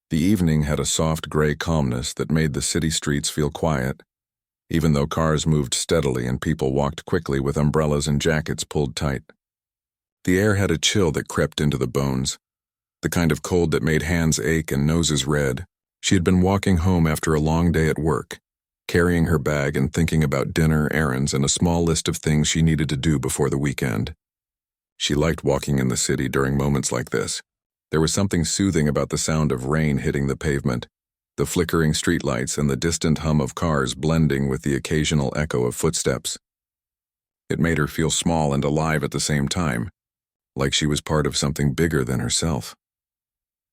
The evening had a soft gray calmness that made the city streets feel quiet, even though cars moved steadily and people walked quickly with umbrellas and jackets pulled tight. The air had a chill that crept into the bones, the kind of cold that made hands ache and noses red. She had been walking home after a long day at work, carrying her bag and thinking about dinner, errands, and a small list of things she needed to do before the weekend. She liked walking in the city during moments like this. There was something soothing about the sound of rain hitting the pavement, the flickering streetlights and the distant hum of cars blending with the occasional echo of footsteps. It made her feel small and alive at the same time, like she was part of something bigger than herself.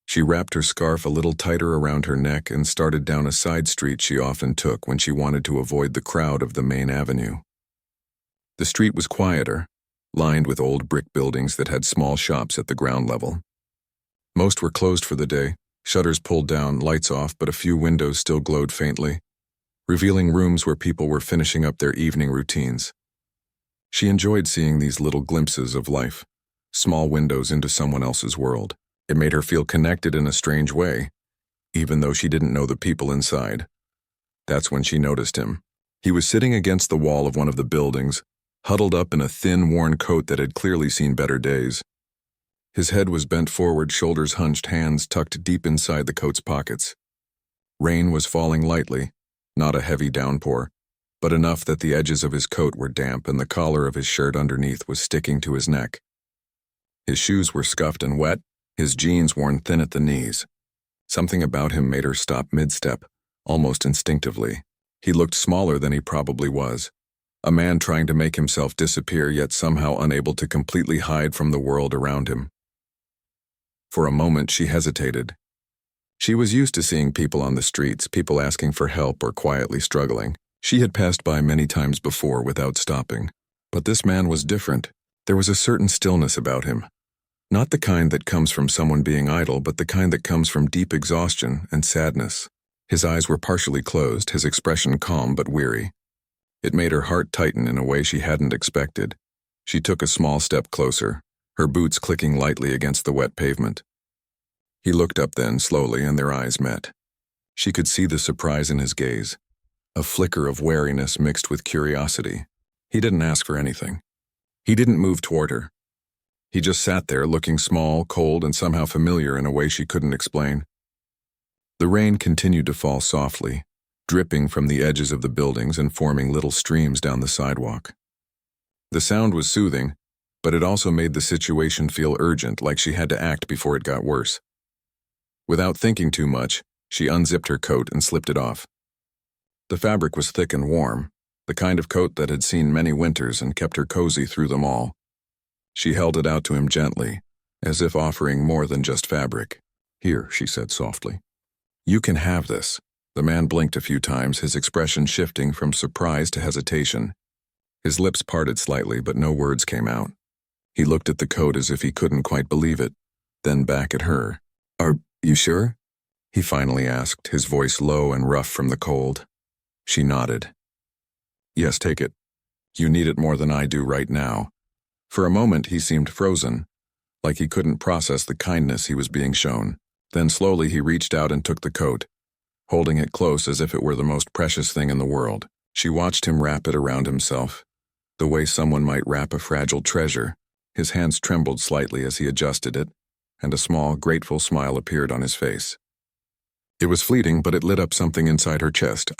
She wrapped her scarf a little tighter around her neck and started down a side street she often took when she wanted to avoid the crowd of the main avenue. The street was quieter, lined with old brick buildings that had small shops at the ground level. Most were closed for the day, shutters pulled down, lights off, but a few windows still glowed faintly, revealing rooms where people were finishing up their evening routines. She enjoyed seeing these little glimpses of life, small windows into someone else's world. It made her feel connected in a strange way, even though she didn't know the people inside. That's when she noticed him. He was sitting against the wall of one of the buildings, huddled up in a thin, worn coat that had clearly seen better days. His head was bent forward, shoulders hunched, hands tucked deep inside the coat's pockets. Rain was falling lightly, not a heavy downpour, but enough that the edges of his coat were damp and the collar of his shirt underneath was sticking to his neck. His shoes were scuffed and wet, his jeans worn thin at the knees. Something about him made her stop mid-step, almost instinctively. He looked smaller than he probably was. A man trying to make himself disappear, yet somehow unable to completely hide from the world around him. For a moment, she hesitated. She was used to seeing people on the streets, people asking for help or quietly struggling. She had passed by many times before without stopping. But this man was different. There was a certain stillness about him. Not the kind that comes from someone being idle, but the kind that comes from deep exhaustion and sadness. His eyes were partially closed, his expression calm but weary. It made her heart tighten in a way she hadn't expected. She took a small step closer, her boots clicking lightly against the wet pavement. He looked up then, slowly, and their eyes met. She could see the surprise in his gaze, a flicker of wariness mixed with curiosity. He didn't ask for anything. He didn't move toward her. He just sat there, looking small, cold, and somehow familiar in a way she couldn't explain. The rain continued to fall softly, dripping from the edges of the buildings and forming little streams down the sidewalk. The sound was soothing, but it also made the situation feel urgent, like she had to act before it got worse. Without thinking too much, she unzipped her coat and slipped it off. The fabric was thick and warm, the kind of coat that had seen many winters and kept her cozy through them all. She held it out to him gently, as if offering more than just fabric. "Here," she said softly. "You can have this." The man blinked a few times, his expression shifting from surprise to hesitation. His lips parted slightly, but no words came out. He looked at the coat as if he couldn't quite believe it, then back at her. "Are you sure?" he finally asked, his voice low and rough from the cold. She nodded. "Yes, take it. You need it more than I do right now." For a moment he seemed frozen, like he couldn't process the kindness he was being shown. Then slowly he reached out and took the coat, holding it close as if it were the most precious thing in the world. She watched him wrap it around himself, the way someone might wrap a fragile treasure. His hands trembled slightly as he adjusted it, and a small, grateful smile appeared on his face. It was fleeting, but it lit up something inside her chest.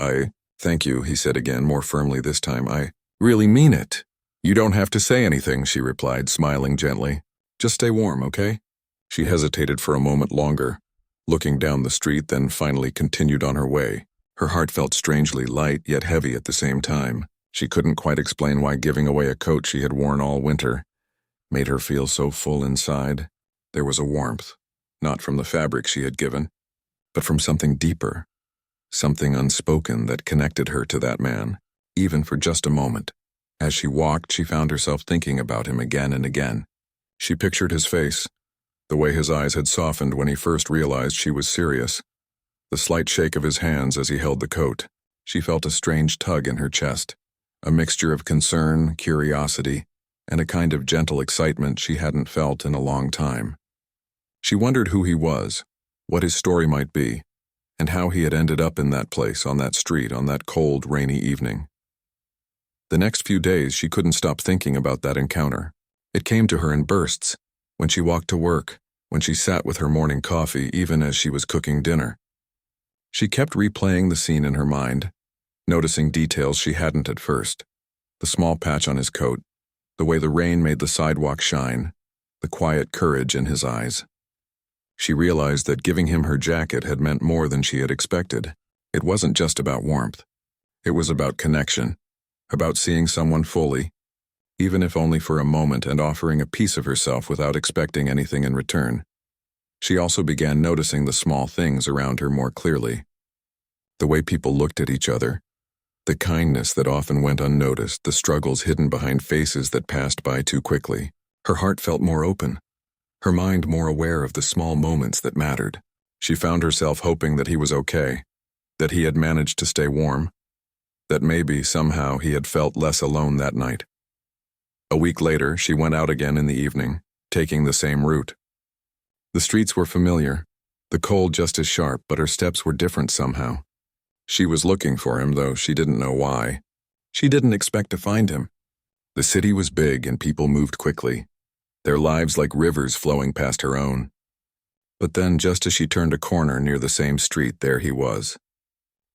Thank you," he said again, more firmly this time. "I really mean it." "You don't have to say anything," she replied, smiling gently. "Just stay warm, okay?" She hesitated for a moment longer, looking down the street, then finally continued on her way. Her heart felt strangely light, yet heavy at the same time. She couldn't quite explain why giving away a coat she had worn all winter made her feel so full inside. There was a warmth, not from the fabric she had given, but from something deeper, something unspoken that connected her to that man, even for just a moment. As she walked, she found herself thinking about him again and again. She pictured his face, the way his eyes had softened when he first realized she was serious, the slight shake of his hands as he held the coat. She felt a strange tug in her chest, a mixture of concern, curiosity, and a kind of gentle excitement she hadn't felt in a long time. She wondered who he was, what his story might be, and how he had ended up in that place, on that street, on that cold, rainy evening. The next few days, she couldn't stop thinking about that encounter. It came to her in bursts, when she walked to work, when she sat with her morning coffee, even as she was cooking dinner. She kept replaying the scene in her mind, noticing details she hadn't at first. The small patch on his coat, the way the rain made the sidewalk shine, the quiet courage in his eyes. She realized that giving him her jacket had meant more than she had expected. It wasn't just about warmth. It was about connection, about seeing someone fully, even if only for a moment, and offering a piece of herself without expecting anything in return. She also began noticing the small things around her more clearly. The way people looked at each other, the kindness that often went unnoticed, the struggles hidden behind faces that passed by too quickly. Her heart felt more open, her mind more aware of the small moments that mattered. She found herself hoping that he was okay, that he had managed to stay warm, that maybe somehow he had felt less alone that night. A week later, she went out again in the evening, taking the same route. The streets were familiar, the cold just as sharp, but her steps were different somehow. She was looking for him, though she didn't know why. She didn't expect to find him. The city was big and people moved quickly, their lives like rivers flowing past her own. But then, just as she turned a corner near the same street, there he was.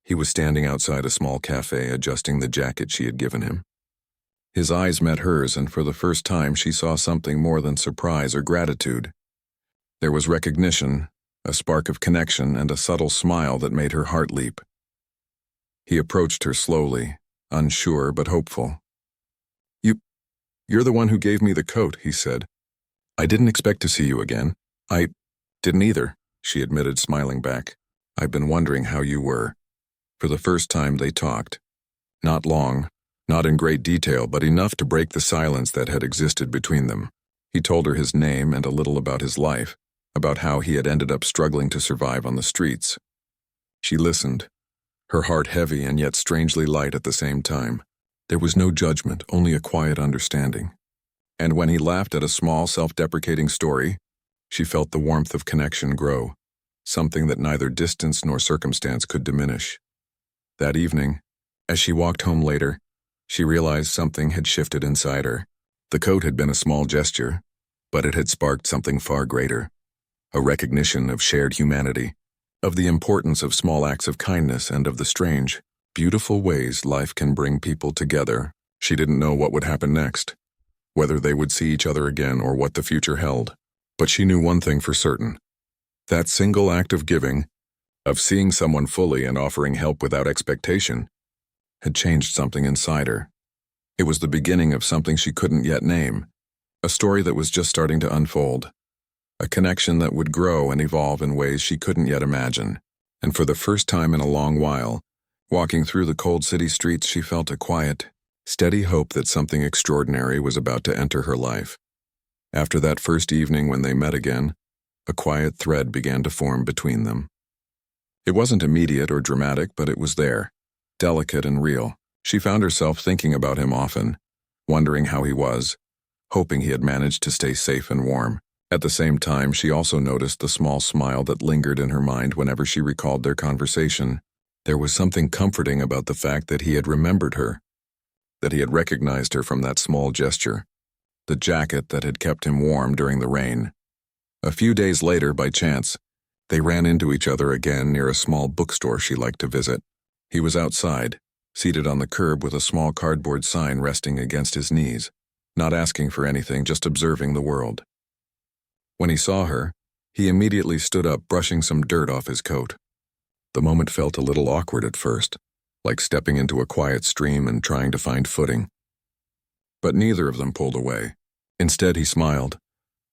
He was standing outside a small cafe, adjusting the jacket she had given him. His eyes met hers, and for the first time she saw something more than surprise or gratitude. There was recognition, a spark of connection, and a subtle smile that made her heart leap. He approached her slowly, unsure but hopeful. You're the one who gave me the coat," he said. "I didn't expect to see you again." "I didn't either," she admitted, smiling back. "I've been wondering how you were." For the first time they talked. Not long, not in great detail, but enough to break the silence that had existed between them. He told her his name and a little about his life, about how he had ended up struggling to survive on the streets. She listened, her heart heavy and yet strangely light at the same time. There was no judgment, only a quiet understanding. And when he laughed at a small, self-deprecating story, she felt the warmth of connection grow, something that neither distance nor circumstance could diminish. That evening, as she walked home later, she realized something had shifted inside her. The coat had been a small gesture, but it had sparked something far greater, a recognition of shared humanity, of the importance of small acts of kindness, and of the strange, beautiful ways life can bring people together. She didn't know what would happen next, whether they would see each other again or what the future held. But she knew one thing for certain. That single act of giving, of seeing someone fully and offering help without expectation, had changed something inside her. It was the beginning of something she couldn't yet name, a story that was just starting to unfold, a connection that would grow and evolve in ways she couldn't yet imagine. And for the first time in a long while, walking through the cold city streets, she felt a quiet, steady hope that something extraordinary was about to enter her life. After that first evening when they met again, a quiet thread began to form between them. It wasn't immediate or dramatic, but it was there, delicate and real. She found herself thinking about him often, wondering how he was, hoping he had managed to stay safe and warm. At the same time, she also noticed the small smile that lingered in her mind whenever she recalled their conversation. There was something comforting about the fact that he had remembered her, that he had recognized her from that small gesture, the jacket that had kept him warm during the rain. A few days later, by chance, they ran into each other again near a small bookstore she liked to visit. He was outside, seated on the curb with a small cardboard sign resting against his knees, not asking for anything, just observing the world. When he saw her, he immediately stood up, brushing some dirt off his coat. The moment felt a little awkward at first, like stepping into a quiet stream and trying to find footing. But neither of them pulled away. Instead, he smiled,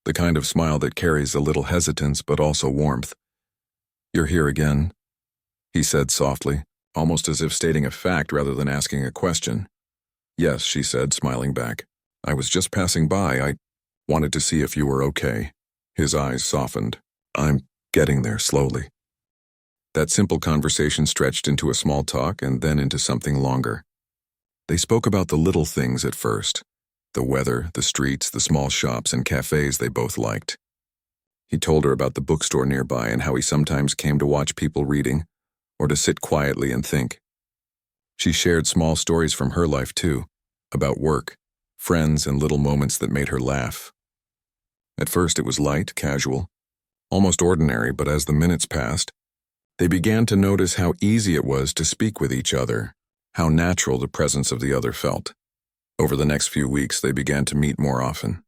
the kind of smile that carries a little hesitance but also warmth. "You're here again," he said softly, almost as if stating a fact rather than asking a question. "Yes," she said, smiling back. "I was just passing by. I wanted to see if you were okay." His eyes softened. "I'm getting there slowly." That simple conversation stretched into a small talk and then into something longer. They spoke about the little things at first, the weather, the streets, the small shops and cafes they both liked. He told her about the bookstore nearby and how he sometimes came to watch people reading, or to sit quietly and think. She shared small stories from her life too, about work, friends, and little moments that made her laugh. At first it was light, casual, almost ordinary, but as the minutes passed, they began to notice how easy it was to speak with each other, how natural the presence of the other felt. Over the next few weeks, they began to meet more often.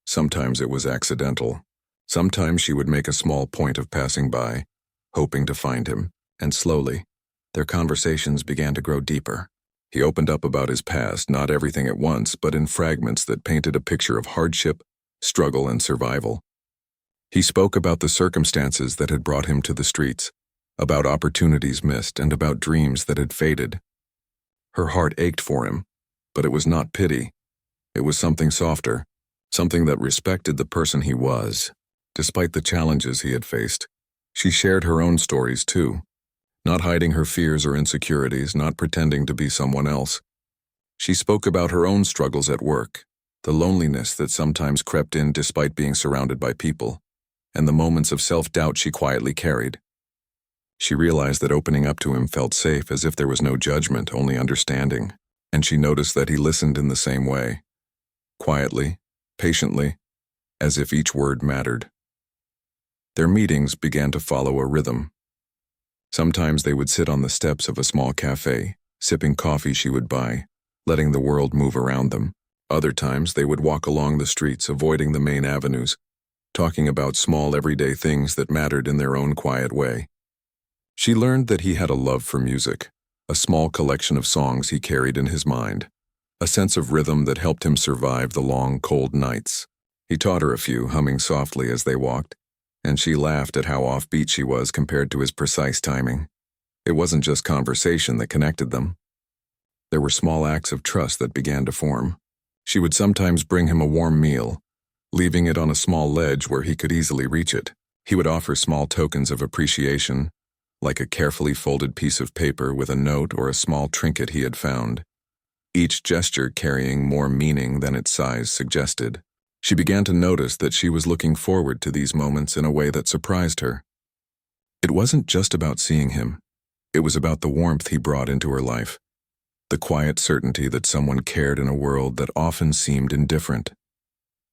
Sometimes it was accidental. Sometimes she would make a small point of passing by, hoping to find him, and slowly, their conversations began to grow deeper. He opened up about his past, not everything at once, but in fragments that painted a picture of hardship, struggle, and survival. He spoke about the circumstances that had brought him to the streets, about opportunities missed, and about dreams that had faded. Her heart ached for him, but it was not pity. It was something softer, something that respected the person he was, despite the challenges he had faced. She shared her own stories too, not hiding her fears or insecurities, not pretending to be someone else. She spoke about her own struggles at work, the loneliness that sometimes crept in despite being surrounded by people, and the moments of self-doubt she quietly carried. She realized that opening up to him felt safe, as if there was no judgment, only understanding, and she noticed that he listened in the same way, quietly, patiently, as if each word mattered. Their meetings began to follow a rhythm. Sometimes they would sit on the steps of a small cafe, sipping coffee she would buy, letting the world move around them. Other times they would walk along the streets, avoiding the main avenues, talking about small everyday things that mattered in their own quiet way. She learned that he had a love for music, a small collection of songs he carried in his mind, a sense of rhythm that helped him survive the long, cold nights. He taught her a few, humming softly as they walked, and she laughed at how offbeat she was compared to his precise timing. It wasn't just conversation that connected them. There were small acts of trust that began to form. She would sometimes bring him a warm meal, leaving it on a small ledge where he could easily reach it. He would offer small tokens of appreciation, like a carefully folded piece of paper with a note or a small trinket he had found, each gesture carrying more meaning than its size suggested. She began to notice that she was looking forward to these moments in a way that surprised her. It wasn't just about seeing him. It was about the warmth he brought into her life, the quiet certainty that someone cared in a world that often seemed indifferent.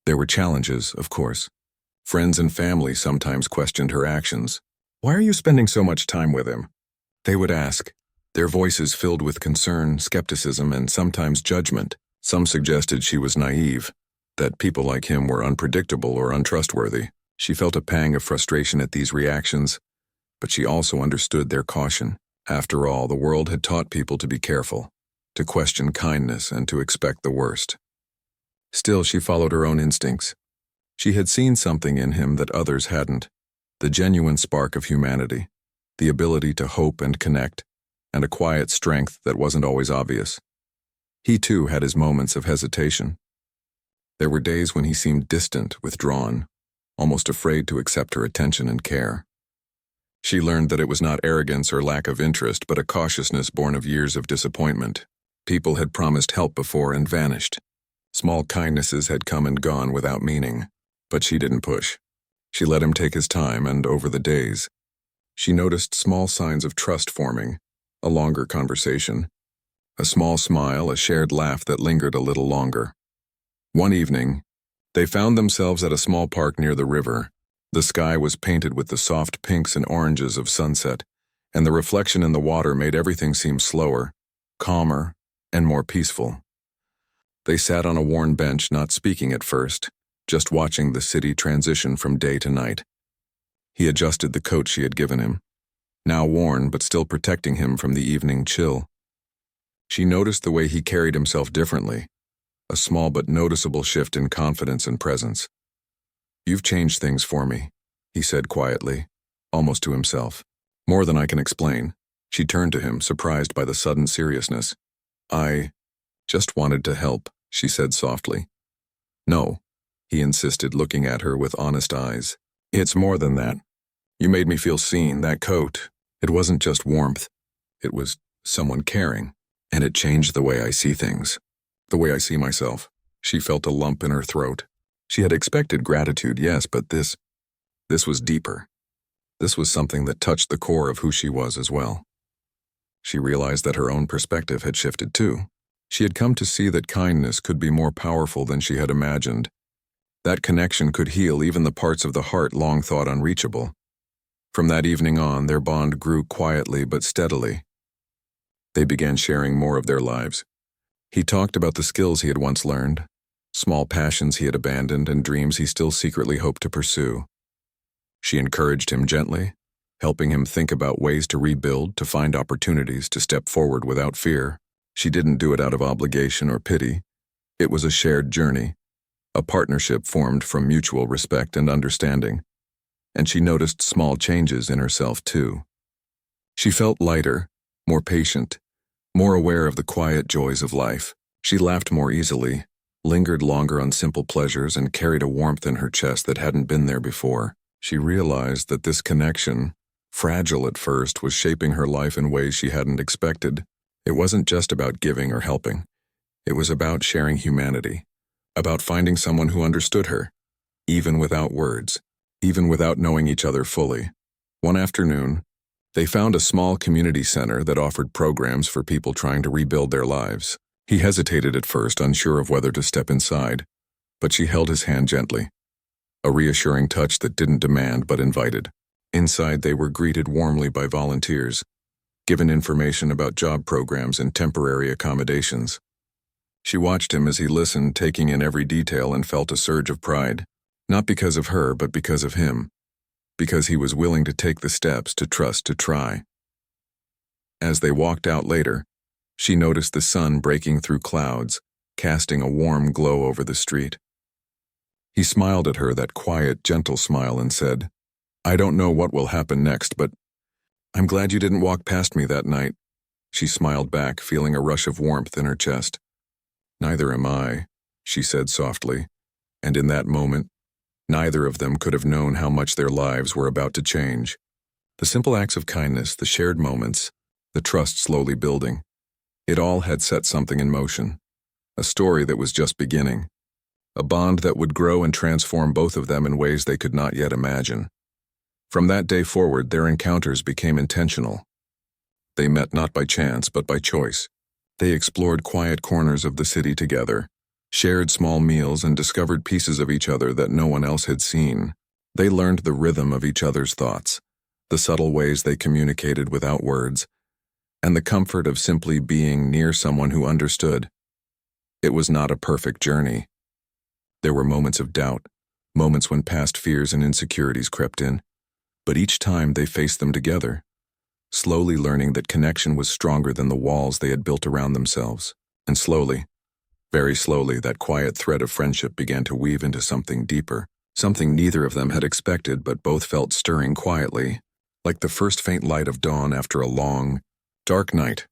There were challenges, of course. Friends and family sometimes questioned her actions. "Why are you spending so much time with him?" They would ask, their voices filled with concern, skepticism, and sometimes judgment. Some suggested she was naive, that people like him were unpredictable or untrustworthy. She felt a pang of frustration at these reactions, but she also understood their caution. After all, the world had taught people to be careful, to question kindness, and to expect the worst. Still, she followed her own instincts. She had seen something in him that others hadn't, the genuine spark of humanity, the ability to hope and connect, and a quiet strength that wasn't always obvious. He too had his moments of hesitation. There were days when he seemed distant, withdrawn, almost afraid to accept her attention and care. She learned that it was not arrogance or lack of interest, but a cautiousness born of years of disappointment. People had promised help before and vanished. Small kindnesses had come and gone without meaning, but she didn't push. She let him take his time, and over the days, she noticed small signs of trust forming, a longer conversation, a small smile, a shared laugh that lingered a little longer. One evening, they found themselves at a small park near the river. The sky was painted with the soft pinks and oranges of sunset, and the reflection in the water made everything seem slower, calmer, and more peaceful. They sat on a worn bench, not speaking at first, just watching the city transition from day to night. He adjusted the coat she had given him, now worn but still protecting him from the evening chill. She noticed the way he carried himself differently, a small but noticeable shift in confidence and presence. "You've changed things for me," he said quietly, almost to himself. "More than I can explain." She turned to him, surprised by the sudden seriousness. "I just wanted to help," she said softly. "No," he insisted, looking at her with honest eyes. "It's more than that. You made me feel seen. That coat, it wasn't just warmth. It was someone caring, and it changed the way I see things. The way I see myself." She felt a lump in her throat. She had expected gratitude, yes, but this, This was deeper. This was something that touched the core of who she was as well. She realized that her own perspective had shifted too. She had come to see that kindness could be more powerful than she had imagined. That connection could heal even the parts of the heart long thought unreachable. From that evening on, their bond grew quietly but steadily. They began sharing more of their lives. He talked about the skills he had once learned, small passions he had abandoned, and dreams he still secretly hoped to pursue. She encouraged him gently, helping him think about ways to rebuild, to find opportunities, to step forward without fear. She didn't do it out of obligation or pity. It was a shared journey, a partnership formed from mutual respect and understanding. And she noticed small changes in herself too. She felt lighter, more patient, more aware of the quiet joys of life. She laughed more easily, lingered longer on simple pleasures, and carried a warmth in her chest that hadn't been there before. She realized that this connection, fragile at first, was shaping her life in ways she hadn't expected. It wasn't just about giving or helping. It was about sharing humanity, about finding someone who understood her, even without words, even without knowing each other fully. One afternoon, they found a small community center that offered programs for people trying to rebuild their lives. He hesitated at first, unsure of whether to step inside, but she held his hand gently, a reassuring touch that didn't demand but invited. Inside, they were greeted warmly by volunteers, given information about job programs and temporary accommodations. She watched him as he listened, taking in every detail, and felt a surge of pride, not because of her, but because of him, because he was willing to take the steps, to trust, to try. As they walked out later, she noticed the sun breaking through clouds, casting a warm glow over the street. He smiled at her, that quiet, gentle smile, and said, "I don't know what will happen next, but I'm glad you didn't walk past me that night." She smiled back, feeling a rush of warmth in her chest. "Neither am I," she said softly, and in that moment, neither of them could have known how much their lives were about to change. The simple acts of kindness, the shared moments, the trust slowly building, it all had set something in motion, a story that was just beginning, a bond that would grow and transform both of them in ways they could not yet imagine. From that day forward, their encounters became intentional. They met not by chance, but by choice. They explored quiet corners of the city together, shared small meals, and discovered pieces of each other that no one else had seen. They learned the rhythm of each other's thoughts, the subtle ways they communicated without words, and the comfort of simply being near someone who understood. It was not a perfect journey. There were moments of doubt, moments when past fears and insecurities crept in, but each time they faced them together, slowly learning that connection was stronger than the walls they had built around themselves. And slowly, very slowly, that quiet thread of friendship began to weave into something deeper, something neither of them had expected but both felt stirring quietly, like the first faint light of dawn after a long, dark night.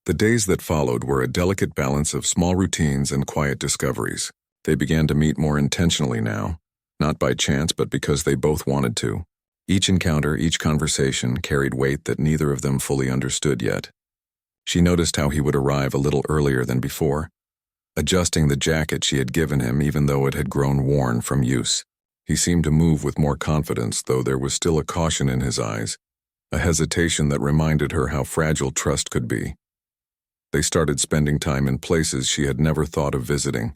The days that followed were a delicate balance of small routines and quiet discoveries. They began to meet more intentionally now, not by chance but because they both wanted to. Each encounter, each conversation carried weight that neither of them fully understood yet. She noticed how he would arrive a little earlier than before, adjusting the jacket she had given him even though it had grown worn from use. He seemed to move with more confidence, though there was still a caution in his eyes, a hesitation that reminded her how fragile trust could be. They started spending time in places she had never thought of visiting.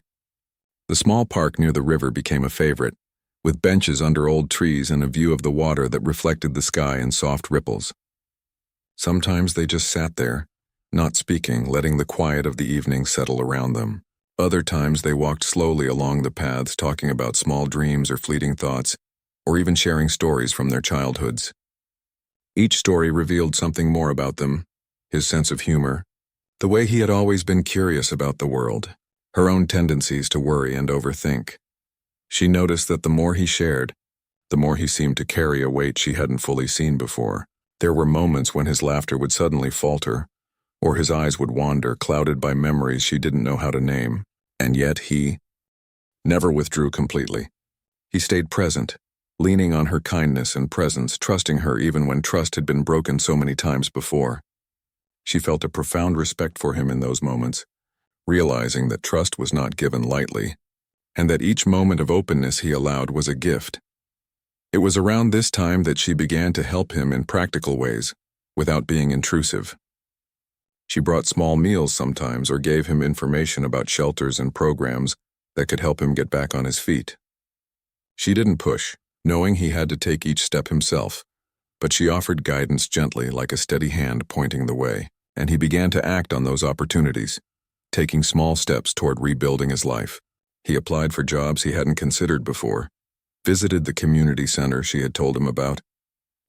The small park near the river became a favorite, with benches under old trees and a view of the water that reflected the sky in soft ripples. Sometimes they just sat there, not speaking, letting the quiet of the evening settle around them. Other times they walked slowly along the paths, talking about small dreams or fleeting thoughts, or even sharing stories from their childhoods. Each story revealed something more about them, his sense of humor, the way he had always been curious about the world, her own tendencies to worry and overthink. She noticed that the more he shared, the more he seemed to carry a weight she hadn't fully seen before. There were moments when his laughter would suddenly falter, or his eyes would wander, clouded by memories she didn't know how to name. And yet he never withdrew completely. He stayed present, leaning on her kindness and presence, trusting her even when trust had been broken so many times before. She felt a profound respect for him in those moments, realizing that trust was not given lightly, and that each moment of openness he allowed was a gift. It was around this time that she began to help him in practical ways, without being intrusive. She brought small meals sometimes or gave him information about shelters and programs that could help him get back on his feet. She didn't push, knowing he had to take each step himself, but she offered guidance gently like a steady hand pointing the way, and he began to act on those opportunities, taking small steps toward rebuilding his life. He applied for jobs he hadn't considered before, visited the community center she had told him about,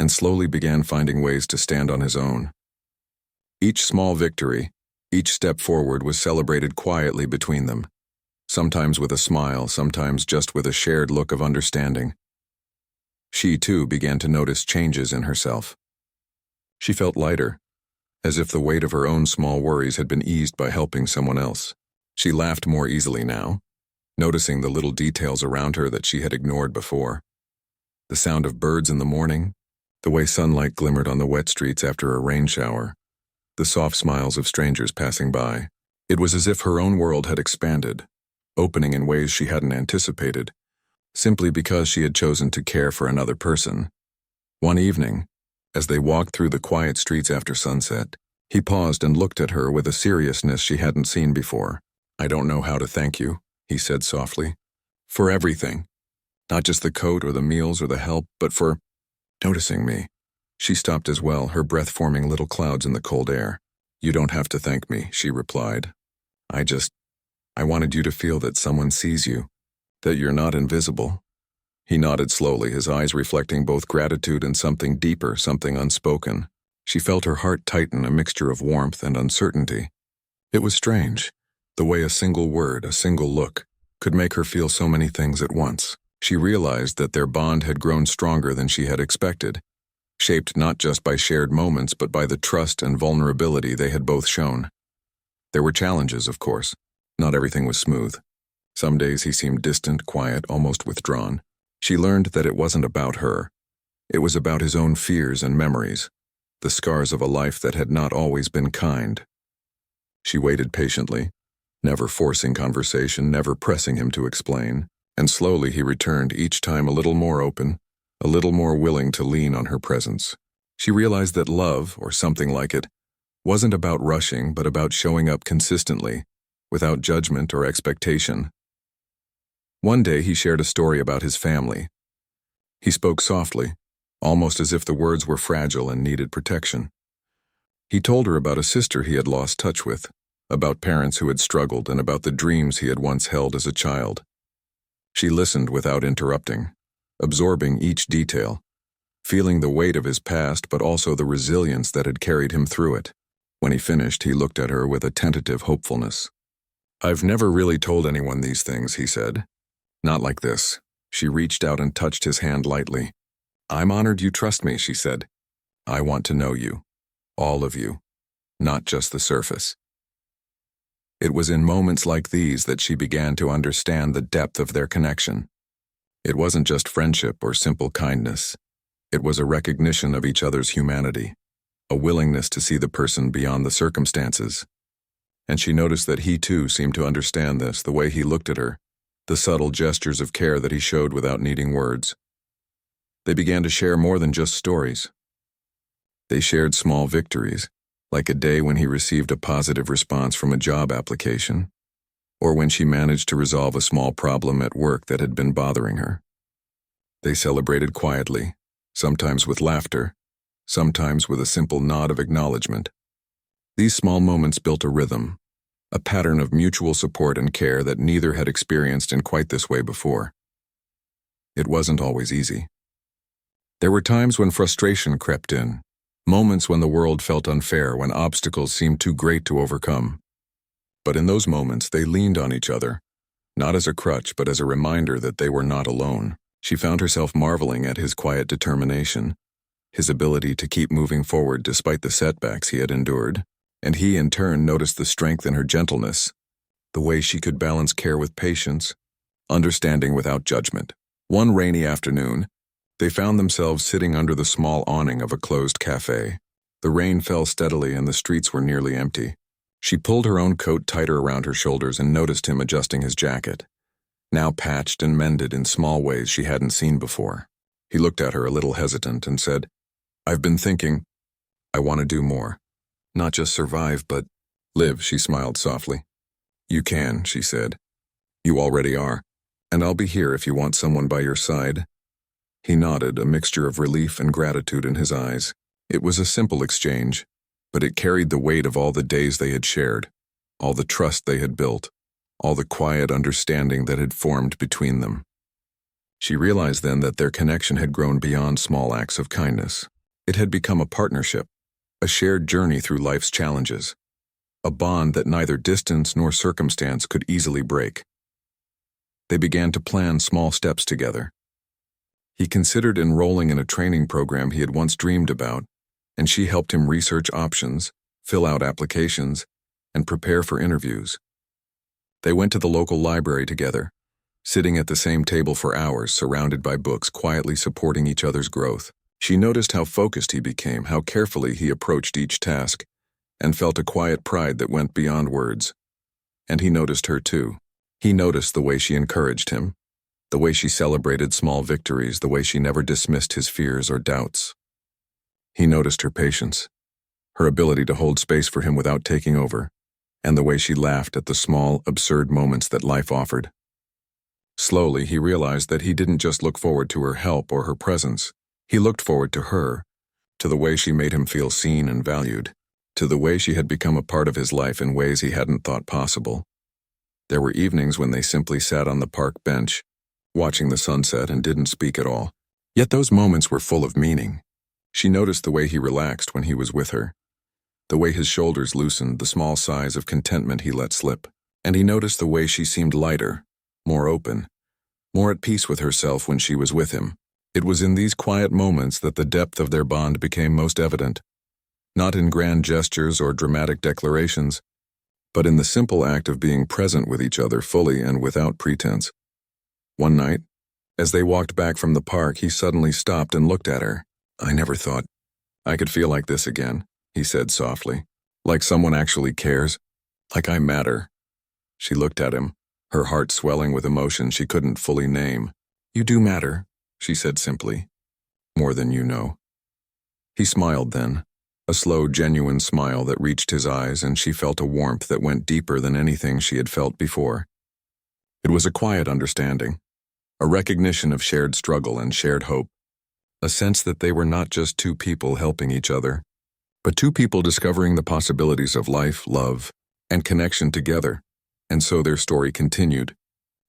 and slowly began finding ways to stand on his own. Each small victory, each step forward was celebrated quietly between them, sometimes with a smile, sometimes just with a shared look of understanding. She, too, began to notice changes in herself. She felt lighter, as if the weight of her own small worries had been eased by helping someone else. She laughed more easily now, noticing the little details around her that she had ignored before. The sound of birds in the morning, the way sunlight glimmered on the wet streets after a rain shower, the soft smiles of strangers passing by. It was as if her own world had expanded, opening in ways she hadn't anticipated, simply because she had chosen to care for another person. One evening, as they walked through the quiet streets after sunset, he paused and looked at her with a seriousness she hadn't seen before. "I don't know how to thank you," he said softly, "for everything. Not just the coat or the meals or the help, but for noticing me." She stopped as well, her breath forming little clouds in the cold air. "You don't have to thank me," she replied. I wanted you to feel that someone sees you, that you're not invisible." He nodded slowly, his eyes reflecting both gratitude and something deeper, something unspoken. She felt her heart tighten, a mixture of warmth and uncertainty. It was strange, the way a single word, a single look, could make her feel so many things at once. She realized that their bond had grown stronger than she had expected, shaped not just by shared moments but by the trust and vulnerability they had both shown. There were challenges, of course. Not everything was smooth. Some days he seemed distant, quiet, almost withdrawn. She learned that it wasn't about her. It was about his own fears and memories, the scars of a life that had not always been kind. She waited patiently, never forcing conversation, never pressing him to explain, and slowly he returned, each time a little more open, a little more willing to lean on her presence. She realized that love, or something like it, wasn't about rushing but about showing up consistently, without judgment or expectation. One day he shared a story about his family. He spoke softly, almost as if the words were fragile and needed protection. He told her about a sister he had lost touch with, about parents who had struggled, and about the dreams he had once held as a child. She listened without interrupting, absorbing each detail, feeling the weight of his past but also the resilience that had carried him through it. When he finished, he looked at her with a tentative hopefulness. "I've never really told anyone these things," he said. "Not like this." She reached out and touched his hand lightly. "I'm honored you trust me," she said. "I want to know you. All of you. Not just the surface." It was in moments like these that she began to understand the depth of their connection. It wasn't just friendship or simple kindness. It was a recognition of each other's humanity, a willingness to see the person beyond the circumstances. And she noticed that he too seemed to understand this, the way he looked at her, the subtle gestures of care that he showed without needing words. They began to share more than just stories. They shared small victories, like a day when he received a positive response from a job application, or when she managed to resolve a small problem at work that had been bothering her. They celebrated quietly, sometimes with laughter, sometimes with a simple nod of acknowledgement. These small moments built a rhythm, a pattern of mutual support and care that neither had experienced in quite this way before. It wasn't always easy. There were times when frustration crept in, moments when the world felt unfair, when obstacles seemed too great to overcome. But in those moments, they leaned on each other, not as a crutch but as a reminder that they were not alone. She found herself marveling at his quiet determination, his ability to keep moving forward despite the setbacks he had endured. And he, in turn, noticed the strength in her gentleness, the way she could balance care with patience, understanding without judgment. One rainy afternoon, they found themselves sitting under the small awning of a closed cafe. The rain fell steadily and the streets were nearly empty. She pulled her own coat tighter around her shoulders and noticed him adjusting his jacket, now patched and mended in small ways she hadn't seen before. He looked at her a little hesitant and said, "I've been thinking, I want to do more. Not just survive, but live," she smiled softly. "You can," she said. "You already are, and I'll be here if you want someone by your side." He nodded, a mixture of relief and gratitude in his eyes. It was a simple exchange, but it carried the weight of all the days they had shared, all the trust they had built, all the quiet understanding that had formed between them. She realized then that their connection had grown beyond small acts of kindness. It had become a partnership, a shared journey through life's challenges, a bond that neither distance nor circumstance could easily break. They began to plan small steps together. He considered enrolling in a training program he had once dreamed about, and she helped him research options, fill out applications, and prepare for interviews. They went to the local library together, sitting at the same table for hours, surrounded by books, quietly supporting each other's growth. She noticed how focused he became, how carefully he approached each task, and felt a quiet pride that went beyond words. And he noticed her too. He noticed the way she encouraged him, the way she celebrated small victories, the way she never dismissed his fears or doubts. He noticed her patience, her ability to hold space for him without taking over, and the way she laughed at the small, absurd moments that life offered. Slowly, he realized that he didn't just look forward to her help or her presence. He looked forward to her, to the way she made him feel seen and valued, to the way she had become a part of his life in ways he hadn't thought possible. There were evenings when they simply sat on the park bench, watching the sunset, and didn't speak at all. Yet those moments were full of meaning. She noticed the way he relaxed when he was with her, the way his shoulders loosened, the small sighs of contentment he let slip, and he noticed the way she seemed lighter, more open, more at peace with herself when she was with him. It was in these quiet moments that the depth of their bond became most evident, not in grand gestures or dramatic declarations, but in the simple act of being present with each other fully and without pretense. One night, as they walked back from the park, he suddenly stopped and looked at her. "I never thought I could feel like this again," he said softly. "Like someone actually cares. Like I matter." She looked at him, her heart swelling with emotion she couldn't fully name. "You do matter," she said simply. "More than you know." He smiled then, a slow, genuine smile that reached his eyes, and she felt a warmth that went deeper than anything she had felt before. It was a quiet understanding, a recognition of shared struggle and shared hope, a sense that they were not just two people helping each other, but two people discovering the possibilities of life, love, and connection together. And so their story continued,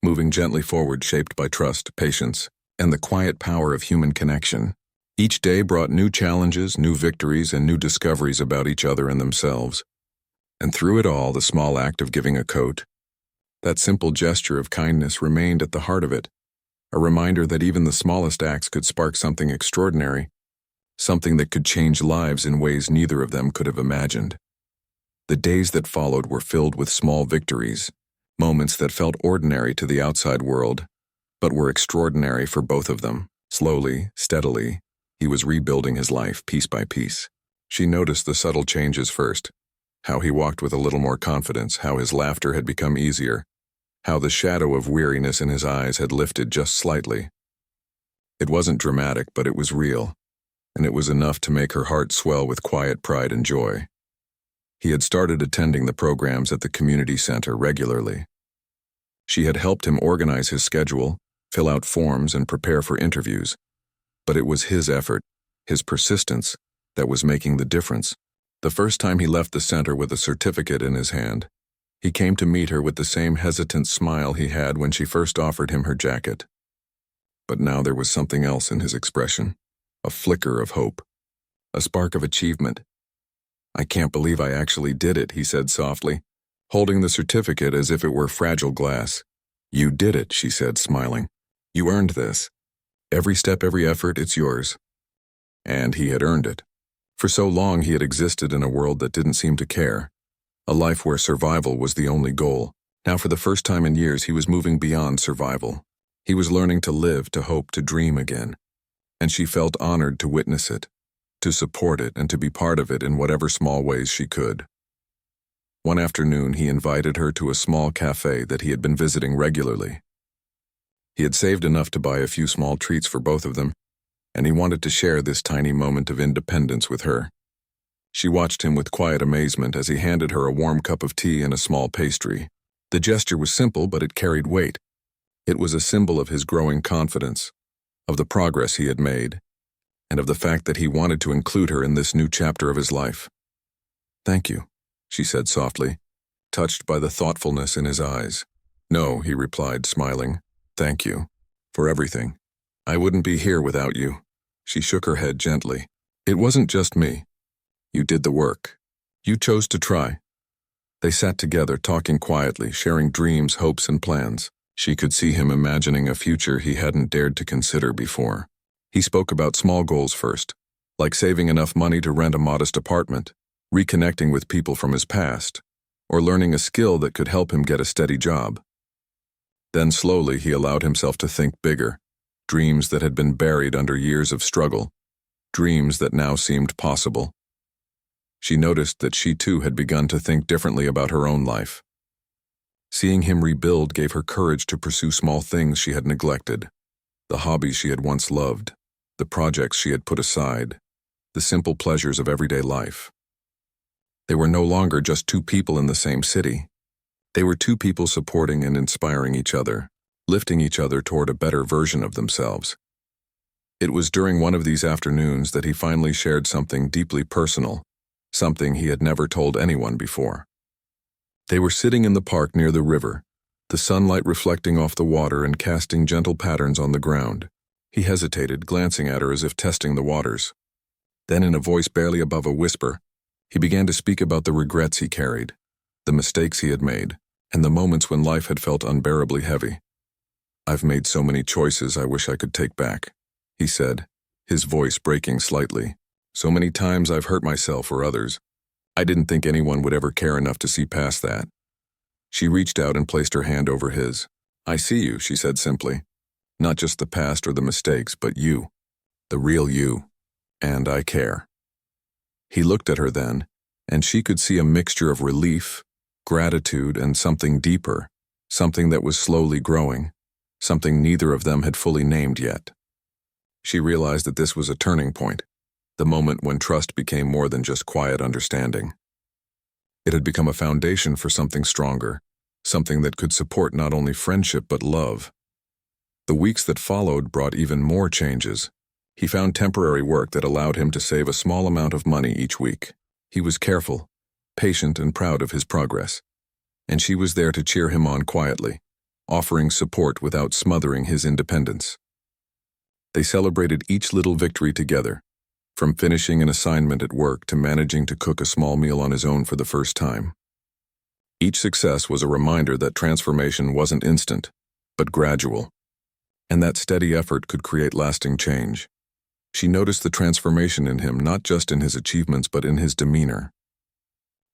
moving gently forward, shaped by trust, patience, and the quiet power of human connection. Each day brought new challenges, new victories, and new discoveries about each other and themselves. And through it all, the small act of giving a coat, that simple gesture of kindness, remained at the heart of it, a reminder that even the smallest acts could spark something extraordinary, something that could change lives in ways neither of them could have imagined. The days that followed were filled with small victories, moments that felt ordinary to the outside world, but were extraordinary for both of them. Slowly, steadily, he was rebuilding his life piece by piece. She noticed the subtle changes first, how he walked with a little more confidence, how his laughter had become easier, how the shadow of weariness in his eyes had lifted just slightly. It wasn't dramatic, but it was real, and it was enough to make her heart swell with quiet pride and joy. He had started attending the programs at the community center regularly. She had helped him organize his schedule, fill out forms, and prepare for interviews. But it was his effort, his persistence, that was making the difference. The first time he left the center with a certificate in his hand, he came to meet her with the same hesitant smile he had when she first offered him her jacket. But now there was something else in his expression, a flicker of hope, a spark of achievement. "I can't believe I actually did it," he said softly, holding the certificate as if it were fragile glass. "You did it," she said, smiling. "You earned this. Every step, every effort, it's yours." And he had earned it. For so long he had existed in a world that didn't seem to care, a life where survival was the only goal. Now for the first time in years he was moving beyond survival. He was learning to live, to hope, to dream again. And she felt honored to witness it, to support it, and to be part of it in whatever small ways she could. One afternoon he invited her to a small cafe that he had been visiting regularly. He had saved enough to buy a few small treats for both of them, and he wanted to share this tiny moment of independence with her. She watched him with quiet amazement as he handed her a warm cup of tea and a small pastry. The gesture was simple, but it carried weight. It was a symbol of his growing confidence, of the progress he had made, and of the fact that he wanted to include her in this new chapter of his life. "Thank you," she said softly, touched by the thoughtfulness in his eyes. "No," he replied, smiling. "Thank you. For everything. I wouldn't be here without you." She shook her head gently. "It wasn't just me. You did the work. You chose to try." They sat together, talking quietly, sharing dreams, hopes, and plans. She could see him imagining a future he hadn't dared to consider before. He spoke about small goals first, like saving enough money to rent a modest apartment, reconnecting with people from his past, or learning a skill that could help him get a steady job. Then slowly he allowed himself to think bigger, dreams that had been buried under years of struggle, dreams that now seemed possible. She noticed that she too had begun to think differently about her own life. Seeing him rebuild gave her courage to pursue small things she had neglected, the hobbies she had once loved, the projects she had put aside, the simple pleasures of everyday life. They were no longer just two people in the same city. They were two people supporting and inspiring each other, lifting each other toward a better version of themselves. It was during one of these afternoons that he finally shared something deeply personal, something he had never told anyone before. They were sitting in the park near the river, the sunlight reflecting off the water and casting gentle patterns on the ground. He hesitated, glancing at her as if testing the waters. Then, in a voice barely above a whisper, he began to speak about the regrets he carried, the mistakes he had made, and the moments when life had felt unbearably heavy. "I've made so many choices I wish I could take back," he said, his voice breaking slightly. "So many times I've hurt myself or others. I didn't think anyone would ever care enough to see past that." She reached out and placed her hand over his. "I see you," she said simply. "Not just the past or the mistakes, but you, the real you, and I care." He looked at her then, and she could see a mixture of relief, gratitude, and something deeper, something that was slowly growing, something neither of them had fully named yet. She realized that this was a turning point, the moment when trust became more than just quiet understanding. It had become a foundation for something stronger, something that could support not only friendship but love. The weeks that followed brought even more changes. He found temporary work that allowed him to save a small amount of money each week. He was careful, patient, and proud of his progress, and she was there to cheer him on quietly, offering support without smothering his independence. They celebrated each little victory together, from finishing an assignment at work to managing to cook a small meal on his own for the first time. Each success was a reminder that transformation wasn't instant, but gradual, and that steady effort could create lasting change. She noticed the transformation in him, not just in his achievements but in his demeanor.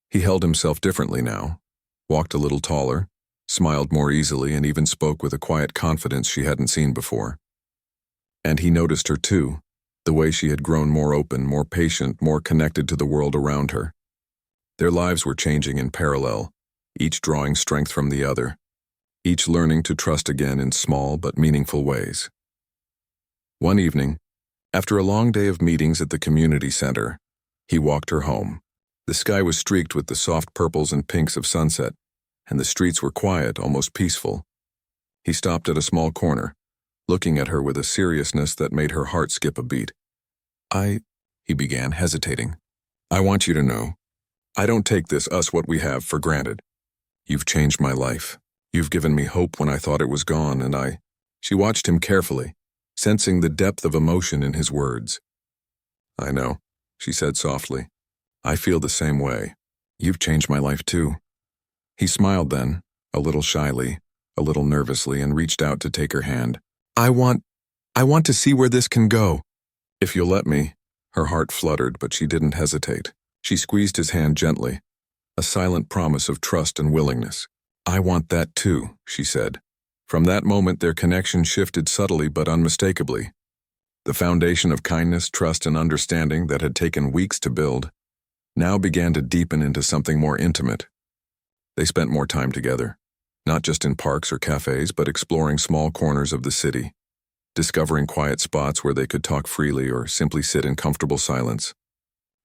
He held himself differently now, walked a little taller, smiled more easily, and even spoke with a quiet confidence she hadn't seen before. And he noticed her too, the way she had grown more open, more patient, more connected to the world around her. Their lives were changing in parallel, each drawing strength from the other, each learning to trust again in small but meaningful ways. One evening, after a long day of meetings at the community center, he walked her home. The sky was streaked with the soft purples and pinks of sunset, and the streets were quiet, almost peaceful. He stopped at a small corner, looking at her with a seriousness that made her heart skip a beat. He began, hesitating. "I want you to know, I don't take this us what we have for granted. You've changed my life. You've given me hope when I thought it was gone, and She watched him carefully, sensing the depth of emotion in his words. "I know," she said softly. "I feel the same way. You've changed my life too." He smiled then, a little shyly, a little nervously, and reached out to take her hand. I want to see where this can go." "If you'll let me." Her heart fluttered, but she didn't hesitate. She squeezed his hand gently, a silent promise of trust and willingness. "I want that too," she said. From that moment, their connection shifted subtly but unmistakably. The foundation of kindness, trust, and understanding that had taken weeks to build now began to deepen into something more intimate. They spent more time together, not just in parks or cafes, but exploring small corners of the city. discovering quiet spots where they could talk freely or simply sit in comfortable silence.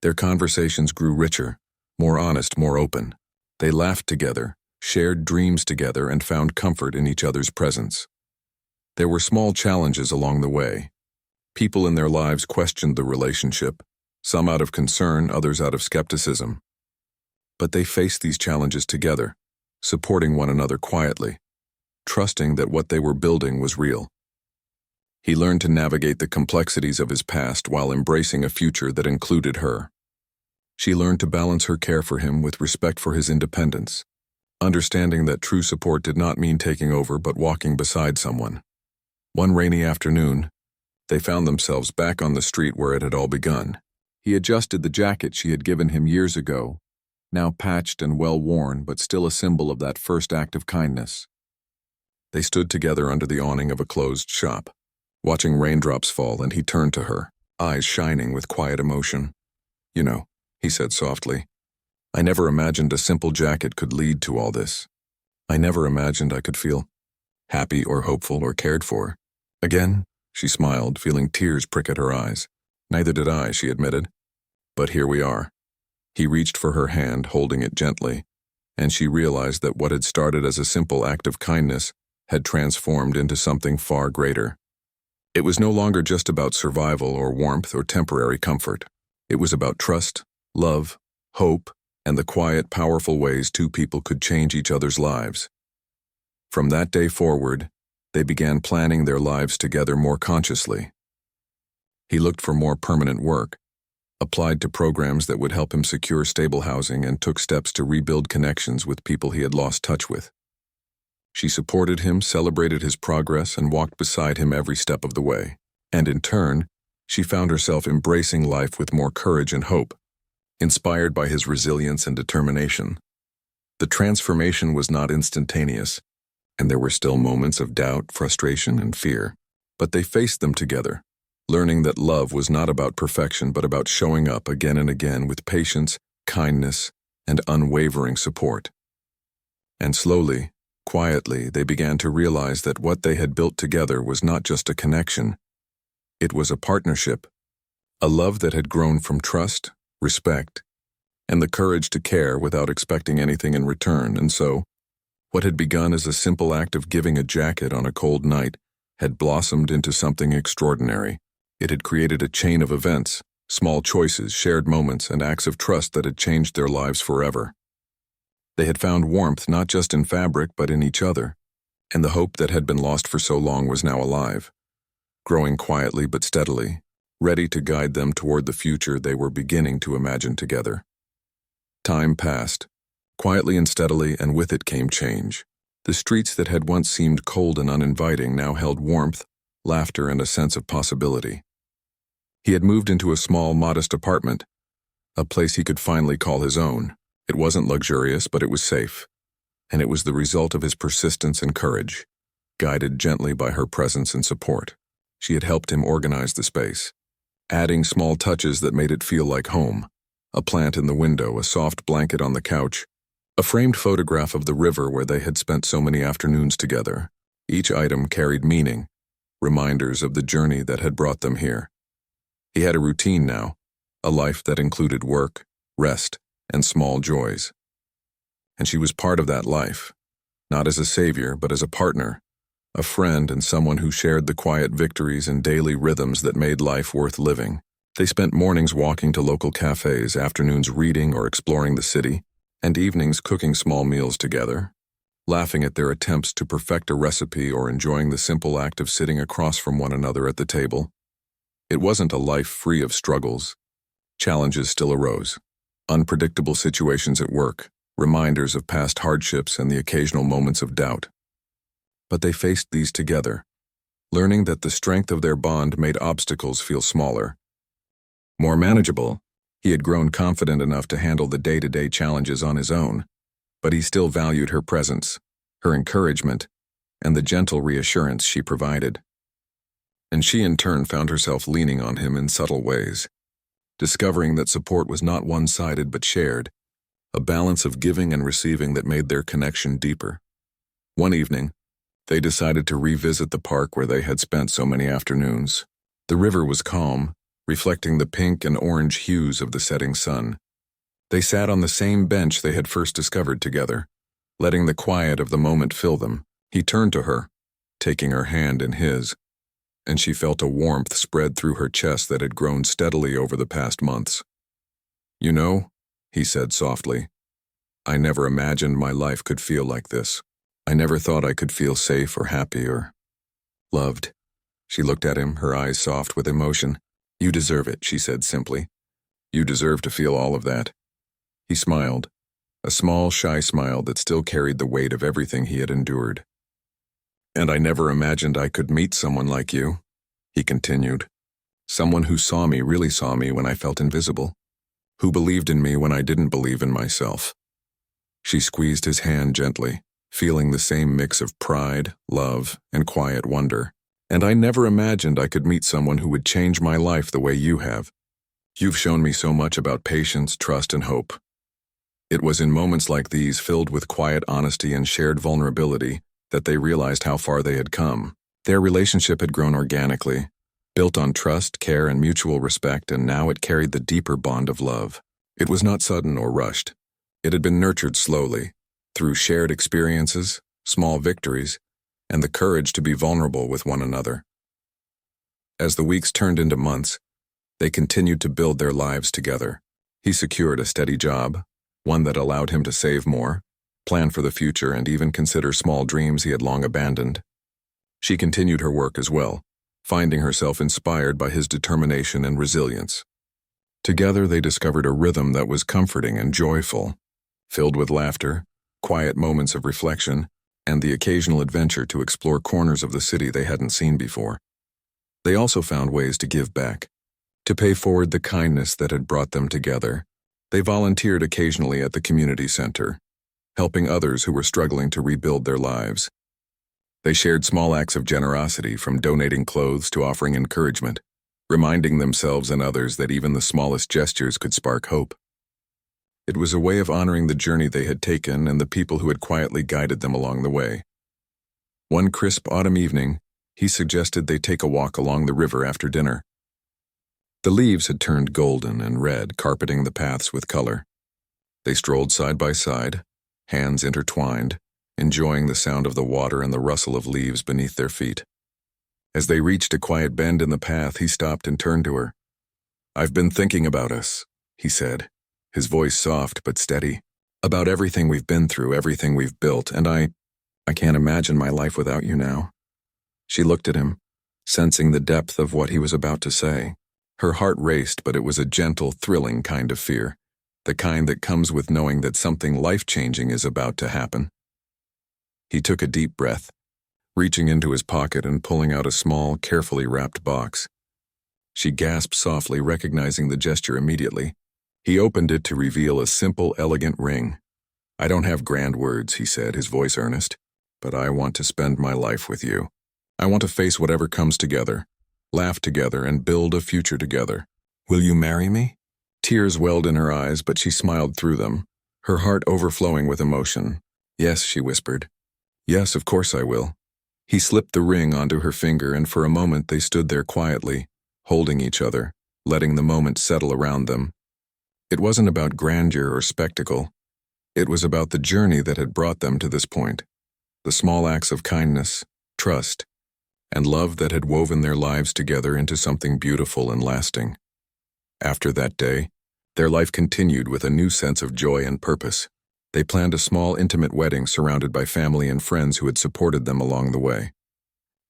Their conversations grew richer, more honest, more open. They laughed together, shared dreams together, and found comfort in each other's presence. There were small challenges along the way. People in their lives questioned the relationship, some out of concern, others out of skepticism. But they faced these challenges together, supporting one another quietly, trusting that what they were building was real. He learned to navigate the complexities of his past while embracing a future that included her. She learned to balance her care for him with respect for his independence, understanding that true support did not mean taking over but walking beside someone. One rainy afternoon, they found themselves back on the street where it had all begun. He adjusted the jacket she had given him years ago, now patched and well-worn, but still a symbol of that first act of kindness. They stood together under the awning of a closed shop, watching raindrops fall, and he turned to her, eyes shining with quiet emotion. "You know," he said softly, "I never imagined a simple jacket could lead to all this. I never imagined I could feel happy or hopeful or cared for." "Again?" She smiled, feeling tears prick at her eyes. "Neither did I," she admitted. "But here we are." He reached for her hand, holding it gently, and she realized that what had started as a simple act of kindness had transformed into something far greater. It was no longer just about survival or warmth or temporary comfort. It was about trust, love, hope, and the quiet, powerful ways two people could change each other's lives. From that day forward, they began planning their lives together more consciously. He looked for more permanent work, applied to programs that would help him secure stable housing, and took steps to rebuild connections with people he had lost touch with. She supported him, celebrated his progress, and walked beside him every step of the way. And in turn, she found herself embracing life with more courage and hope, inspired by his resilience and determination. The transformation was not instantaneous, and there were still moments of doubt, frustration, and fear. But they faced them together, learning that love was not about perfection but about showing up again and again with patience, kindness, and unwavering support. And slowly, quietly, they began to realize that what they had built together was not just a connection. It was a partnership, a love that had grown from trust, respect, and the courage to care without expecting anything in return. And so, what had begun as a simple act of giving a jacket on a cold night had blossomed into something extraordinary. It had created a chain of events, small choices, shared moments, and acts of trust that had changed their lives forever. They had found warmth not just in fabric but in each other, and the hope that had been lost for so long was now alive, growing quietly but steadily, ready to guide them toward the future they were beginning to imagine together. Time passed, quietly and steadily, and with it came change. The streets that had once seemed cold and uninviting now held warmth, laughter, and a sense of possibility. He had moved into a small, modest apartment, a place he could finally call his own. It wasn't luxurious, but it was safe, and it was the result of his persistence and courage. Guided gently by her presence and support, she had helped him organize the space, adding small touches that made it feel like home. A plant in the window, a soft blanket on the couch, a framed photograph of the river where they had spent so many afternoons together. Each item carried meaning, reminders of the journey that had brought them here. He had a routine now, a life that included work, rest, and small joys. And she was part of that life, not as a savior, but as a partner, a friend, and someone who shared the quiet victories and daily rhythms that made life worth living. They spent mornings walking to local cafes, afternoons reading or exploring the city, and evenings cooking small meals together, laughing at their attempts to perfect a recipe or enjoying the simple act of sitting across from one another at the table. It wasn't a life free of struggles. Challenges still arose. Unpredictable situations at work, reminders of past hardships, and the occasional moments of doubt. But they faced these together, learning that the strength of their bond made obstacles feel smaller, more manageable. He had grown confident enough to handle the day-to-day challenges on his own, but he still valued her presence, her encouragement, and the gentle reassurance she provided. And she in turn found herself leaning on him in subtle ways, discovering that support was not one-sided but shared, a balance of giving and receiving that made their connection deeper. One evening, They decided to revisit the park where they had spent so many afternoons. The river was calm, reflecting the pink and orange hues of the setting sun. They sat on the same bench they had first discovered together, letting the quiet of the moment fill them. He turned to her, taking her hand in his, and she felt a warmth spread through her chest that had grown steadily over the past months. "You know," he said softly, "I never imagined my life could feel like this. I never thought I could feel safe or happy or loved." She looked at him, her eyes soft with emotion. "You deserve it," she said simply. "You deserve to feel all of that." He smiled, a small, shy smile that still carried the weight of everything he had endured. "And I never imagined I could meet someone like you," he continued. "Someone who saw me, really saw me when I felt invisible. Who believed in me when I didn't believe in myself." She squeezed his hand gently, feeling the same mix of pride, love, and quiet wonder. "And I never imagined I could meet someone who would change my life the way you have. You've shown me so much about patience, trust, and hope." It was in moments like these, filled with quiet honesty and shared vulnerability, that they realized how far they had come. Their relationship had grown organically, built on trust, care, and mutual respect, and now it carried the deeper bond of love. It was not sudden or rushed. It had been nurtured slowly, through shared experiences, small victories, and the courage to be vulnerable with one another. As the weeks turned into months, they continued to build their lives together. He secured a steady job, one that allowed him to save more, plan for the future, and even consider small dreams he had long abandoned. She continued her work as well, finding herself inspired by his determination and resilience. Together they discovered a rhythm that was comforting and joyful, filled with laughter, quiet moments of reflection, and the occasional adventure to explore corners of the city they hadn't seen before. They also found ways to give back, to pay forward the kindness that had brought them together. They volunteered occasionally at the community center, helping others who were struggling to rebuild their lives. They shared small acts of generosity, from donating clothes to offering encouragement, reminding themselves and others that even the smallest gestures could spark hope. It was a way of honoring the journey they had taken and the people who had quietly guided them along the way. One crisp autumn evening, he suggested they take a walk along the river after dinner. The leaves had turned golden and red, carpeting the paths with color. They strolled side by side, hands intertwined, enjoying the sound of the water and the rustle of leaves beneath their feet. As they reached a quiet bend in the path, he stopped and turned to her. "I've been thinking about us," he said, his voice soft but steady. "About everything we've been through, everything we've built, and I can't imagine my life without you now." She looked at him, sensing the depth of what he was about to say. Her heart raced, but it was a gentle, thrilling kind of fear, the kind that comes with knowing that something life-changing is about to happen. He took a deep breath, reaching into his pocket and pulling out a small, carefully wrapped box. She gasped softly, recognizing the gesture immediately. He opened it to reveal a simple, elegant ring. "I don't have grand words," he said, his voice earnest, "but I want to spend my life with you. I want to face whatever comes together, laugh together, and build a future together. Will you marry me?" Tears welled in her eyes, but she smiled through them, her heart overflowing with emotion. "Yes," she whispered. "Yes, of course I will." He slipped the ring onto her finger, and for a moment they stood there quietly, holding each other, letting the moment settle around them. It wasn't about grandeur or spectacle. It was about the journey that had brought them to this point, the small acts of kindness, trust, and love that had woven their lives together into something beautiful and lasting. After that day, their life continued with a new sense of joy and purpose. They planned a small, intimate wedding surrounded by family and friends who had supported them along the way.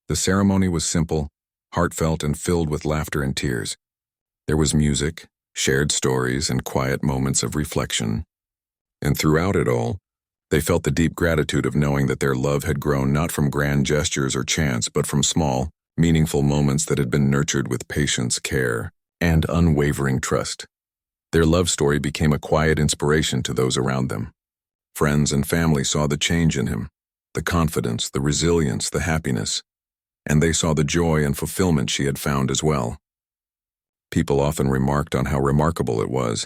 The ceremony was simple, heartfelt, and filled with laughter and tears. There was music, shared stories, and quiet moments of reflection. And throughout it all, they felt the deep gratitude of knowing that their love had grown not from grand gestures or chance, but from small, meaningful moments that had been nurtured with patience, care, and unwavering trust. Their love story became a quiet inspiration to those around them. Friends and family saw the change in him, the confidence, the resilience, the happiness, and they saw the joy and fulfillment she had found as well. People often remarked on how remarkable it was,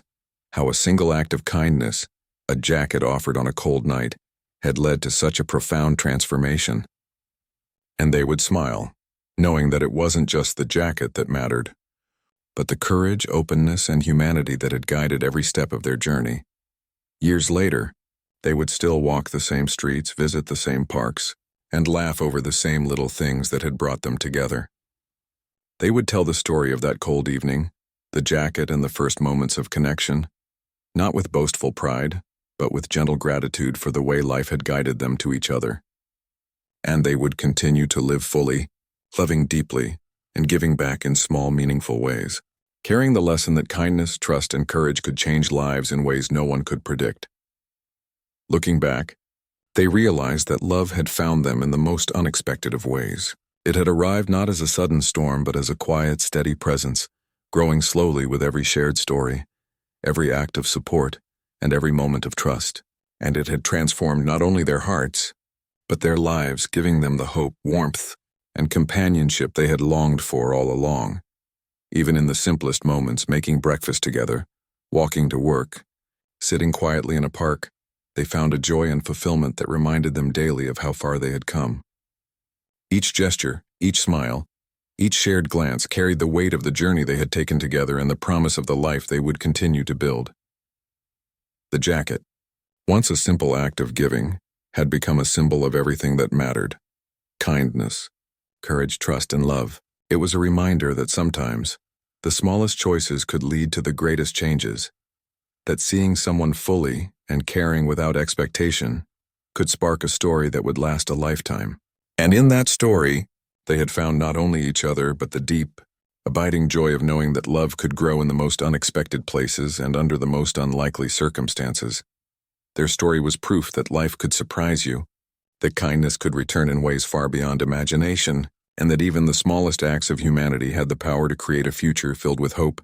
how a single act of kindness, a jacket offered on a cold night, had led to such a profound transformation. And they would smile, knowing that it wasn't just the jacket that mattered, but the courage, openness, and humanity that had guided every step of their journey. Years later, they would still walk the same streets, visit the same parks, and laugh over the same little things that had brought them together. They would tell the story of that cold evening, the jacket and the first moments of connection, not with boastful pride, but with gentle gratitude for the way life had guided them to each other. And they would continue to live fully, loving deeply, and giving back in small, meaningful ways, carrying the lesson that kindness, trust, and courage could change lives in ways no one could predict. Looking back, they realized that love had found them in the most unexpected of ways. It had arrived not as a sudden storm, but as a quiet, steady presence, growing slowly with every shared story, every act of support, and every moment of trust. And it had transformed not only their hearts, but their lives, giving them the hope, warmth, and companionship they had longed for all along. Even in the simplest moments, making breakfast together, walking to work, sitting quietly in a park, they found a joy and fulfillment that reminded them daily of how far they had come. Each gesture, each smile, each shared glance carried the weight of the journey they had taken together and the promise of the life they would continue to build. The jacket, once a simple act of giving, had become a symbol of everything that mattered: kindness, courage, trust, and love. It was a reminder that sometimes the smallest choices could lead to the greatest changes, that seeing someone fully and caring without expectation could spark a story that would last a lifetime. And in that story, they had found not only each other, but the deep, abiding joy of knowing that love could grow in the most unexpected places and under the most unlikely circumstances. Their story was proof that life could surprise you, that kindness could return in ways far beyond imagination, and that even the smallest acts of humanity had the power to create a future filled with hope,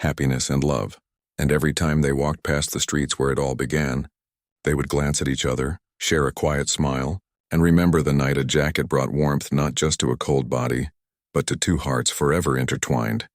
happiness, and love. And every time they walked past the streets where it all began, they would glance at each other, share a quiet smile, and remember the night a jacket brought warmth not just to a cold body, but to two hearts forever intertwined.